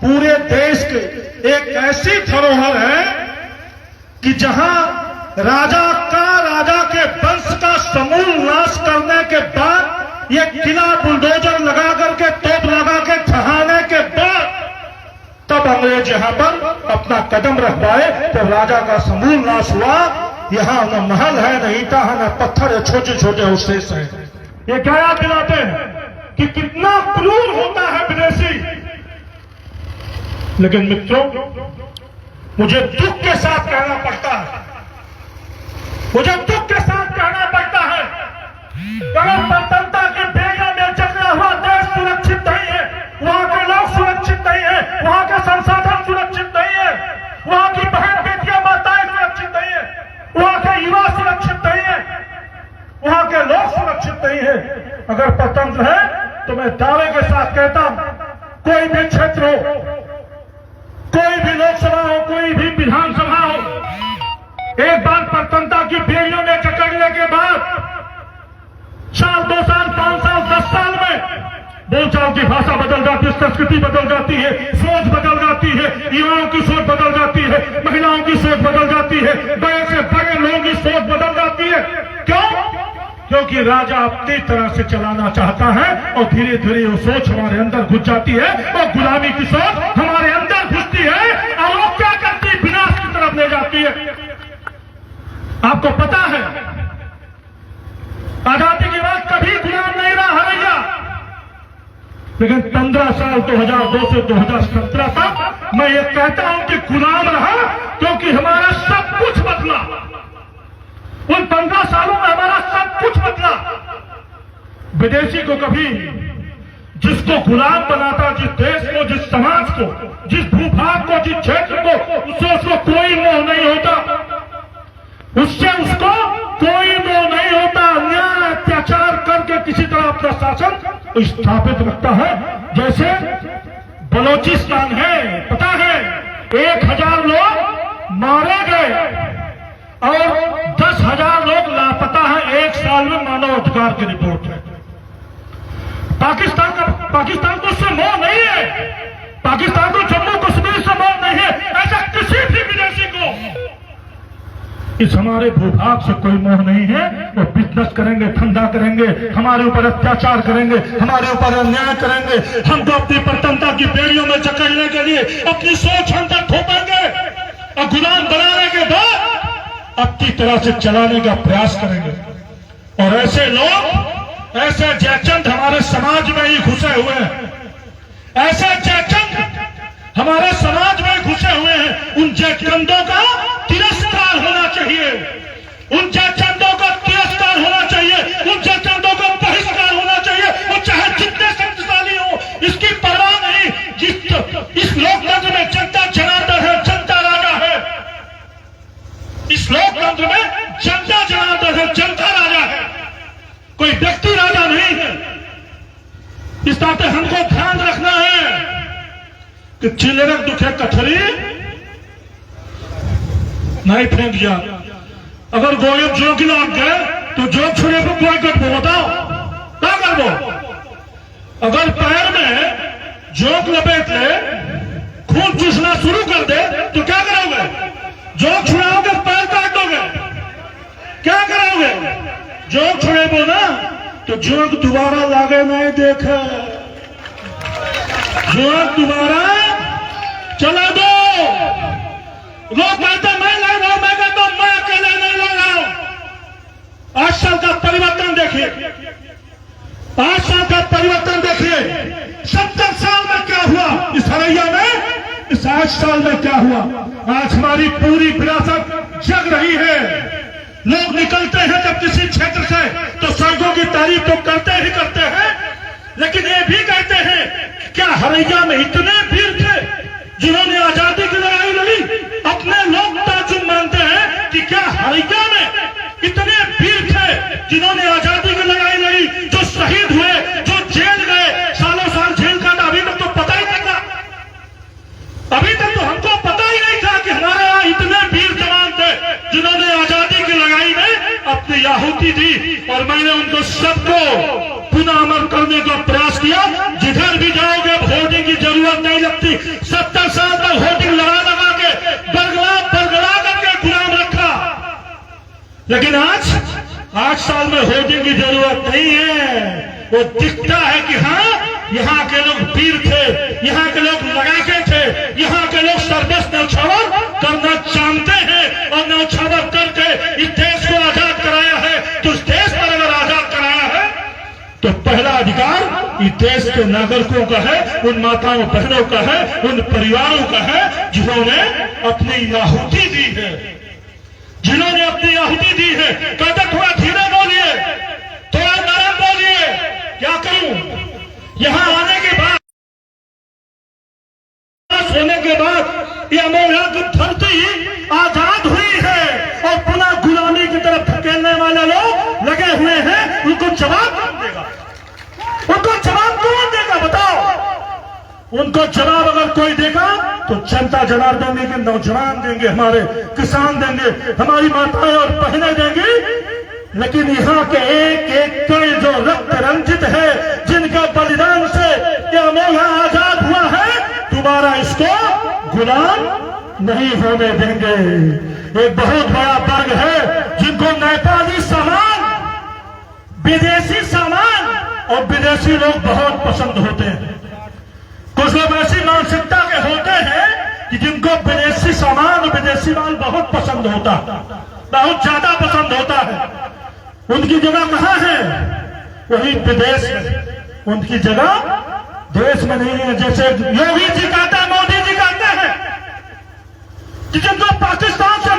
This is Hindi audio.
पूरे देश के एक ऐसी धरोहर है कि जहां राजा के वंश का समूल नाश करने के बाद ये किला बुलडोजर लगा करके तोप लगा के ढहाने के बाद तब अंग्रेज यहां पर अपना कदम रख पाए तो राजा का समूल नाश हुआ। यहां न महल है, न ईंटा है, न पत्थर है, छोटे छोटे अवशेष हैं। ये क्या याद दिलाते हैं कि कितना क्रूर होता है विदेशी। लेकिन मित्रों, मुझे दुख के साथ कहना पड़ता है, मुझे दुख के साथ कहना पड़ता है, अगर स्वतंत्रता के बेगा में जकड़ा हुआ देश सुरक्षित नहीं है, वहां के लोग सुरक्षित नहीं है, वहां के संसाधन सुरक्षित नहीं है, वहां की बहन बेटियां माताएं सुरक्षित नहीं है, वहां के युवा सुरक्षित नहीं है, वहां के लोग सुरक्षित नहीं है। अगर स्वतंत्र है तो मैं दावे के साथ कहता हूं, कोई भी क्षेत्र हो, कोई भी लोकसभा हो, कोई भी विधानसभा हो, एक बार स्वतंत्रता की बेड़ियों में जकड़ने के बाद साल, 2 साल, 5 साल, 10 साल में बोलचाल की भाषा बदल जाती है, संस्कृति बदल जाती है, सोच बदल जाती है, युवाओं की सोच बदल जाती है, महिलाओं की सोच बदल जाती है, बड़े से बड़े लोगों की सोच बदल जाती है। क्यों? क्योंकि राजा अपनी तरह से चलाना चाहता है और धीरे धीरे वो सोच हमारे अंदर घुस जाती है और गुलामी की सोच हमारे अंदर घुसती है और वो क्या करती है, विनाश की तरफ ले जाती है। आपको पता है, आजादी के बाद कभी गुलाम नहीं रहा हरैया, लेकिन 15 साल 2002 से 2017 तक मैं ये कहता हूं कि गुलाम रहा, क्योंकि हमारा सब कुछ बदला। उन 15 सालों में हमारा सब कुछ बदला। विदेशी को कभी जिसको गुलाम बनाता, जिस देश को, जिस समाज को, जिस भूभाग को, जिस क्षेत्र को, उससे उसको कोई मोह नहीं होता, उससे उसको कोई मोह नहीं होता। अन्याय अत्याचार करके किसी तरह अपना शासन स्थापित रखता है। जैसे बलोचिस्तान है, पता है 1000 लोग मारे गए और 10,000 लोग लापता है, 1 साल में मानव अधिकार की रिपोर्ट है। पाकिस्तान को उससे मोह नहीं है, पाकिस्तान को जम्मू कश्मीर से मोह नहीं है, ऐसा किसी भी विदेशी को इस हमारे भूभाग से कोई मोह नहीं है। वो बिजनेस करेंगे, धंधा करेंगे, हमारे ऊपर अत्याचार करेंगे, हमारे ऊपर अन्याय करेंगे, हमको अपनी स्वतंत्रता की बेड़ियों में जकड़ने के लिए अपनी सोच हम तक थोपेंगे और गुलाम बनाने के बाद अपनी तरह से चलाने का प्रयास करेंगे। और ऐसे लोग, ऐसे जयचंद हमारे समाज में ही घुसे हुए हैं, ऐसे जयचंद हमारे समाज में घुसे हुए हैं। उन जयचंदों का तिरस्कार होना चाहिए, उन जयचंदों का तिरस्कार होना चाहिए, उन जयचंदों का बहिष्कार होना चाहिए। वो चाहे जितने शक्तिशाली हो, इसकी परवाह नहीं। इस लोकतंत्र में जनता जनार्दन है, जनता राजा है। इस लोकतंत्र में जनता जनार्दन है, जनता राजा है, कोई व्यक्ति राजा नहीं है। इस नाते हमको ध्यान रखना है कि चिल्लरक दुखे कथरी नहीं फेंक दिया। अगर गोयब जोक लाग गए तो जोक छोड़े को कोई कट बताओ क्या कर दो। अगर पैर में जोक लपेट ले, खून चूसना शुरू कर दे तो क्या करोगे? जोक छुड़ाओगे, पैर काट दोगे, क्या करोगे? जोक छुड़े वो ना तो जोक दोबारा लागे नहीं देखे, जोक दोबारा चला दो। लोग कहते मैं लड़ रहा हूं, मैं कहता हूं मैं अकेले नहीं लड़ रहा हूं। 8 साल का परिवर्तन देखिए, 8 साल का परिवर्तन देखिए। 70 साल में क्या हुआ इस हरैया में, इस 8 साल में क्या हुआ। आज हमारी पूरी विरासत जग रही है। लोग निकलते हैं जब किसी क्षेत्र से तो शहीदों की तारीफ तो करते ही करते हैं, लेकिन ये भी कहते हैं क्या हरैया में इतने वीर थे जिन्होंने आजादी की लड़ाई लड़ी। अपने लोग ताजुब मानते हैं कि क्या हरैया में इतने वीर थे जिन्होंने आजादी की लड़ाई लड़ी, जो शहीद हुए, जो जेल गए, सालों साल जेल का अभी तक तो पता ही नहीं था। अभी तक तो हमको पता ही नहीं था कि हमारे यहाँ इतने वीर जवान थे जिन्होंने आजादी की लड़ाई में अपनी आहुति दी। और मैंने उनको सबको पुनः अमर करने का प्रयास किया। जिधर भी जाओगे वोटिंग की जरूरत जरूरत नहीं लगती। 70 साल तक होर्डिंग लगा लगा के बरगला बरगला करके गुलाम रखा, लेकिन आज साल में होर्डिंग की जरूरत नहीं है। वो दिखता है कि हाँ, यहाँ के लोग वीर थे, यहाँ के लोग लड़ाके थे, यहाँ के लोग सर्वस्व न्यौछावर करना जानते हैं और न्यौछावर करके इस देश को आजाद कराया है। तो इस देश पर अगर आजाद कराया है तो पहला अधिकार इस देश के नागरिकों का है, उन माताओं बहनों का है, उन परिवारों का है जिन्होंने अपनी आहुति दी है, जिन्होंने अपनी आहुति दी है। कहते थोड़ा धीरे बोलिए, थोड़ा नरम बोलिए, क्या करूं? यहां आने के बाद, होने के बाद यह अमोया की धरती आजाद हुई है और पुनः गुलामी की तरफ धकेलने वाले लोग लगे हुए हैं। उनको जवाब कौन देगा? उनको जवाब कौन देगा बताओ? उनको जवाब अगर कोई देगा तो जनता जनार्दन देंगे, नौजवान देंगे, हमारे किसान देंगे, हमारी माताएं और बहनें देंगी। लेकिन यहाँ के एक एक कण जो रक्त रंजित है, जिनका बलिदान से यह अमोया आजाद हुआ है, दोबारा इसको गुलाम नहीं होने देंगे। एक बहुत बड़ा वर्ग है जिनको नेपाली सामान, विदेशी सामान और विदेशी लोग बहुत पसंद होते हैं। कुछ लोग ऐसी मानसिकता के होते हैं कि जिनको विदेशी सामान और विदेशी माल बहुत पसंद होता है, बहुत ज्यादा पसंद होता है। उनकी जगह कहाँ है? वही विदेश में। उनकी जगह देश में नहीं है। जैसे योगी जी कहते हैं, मोदी जी कहते हैं कि जिनको पाकिस्तान से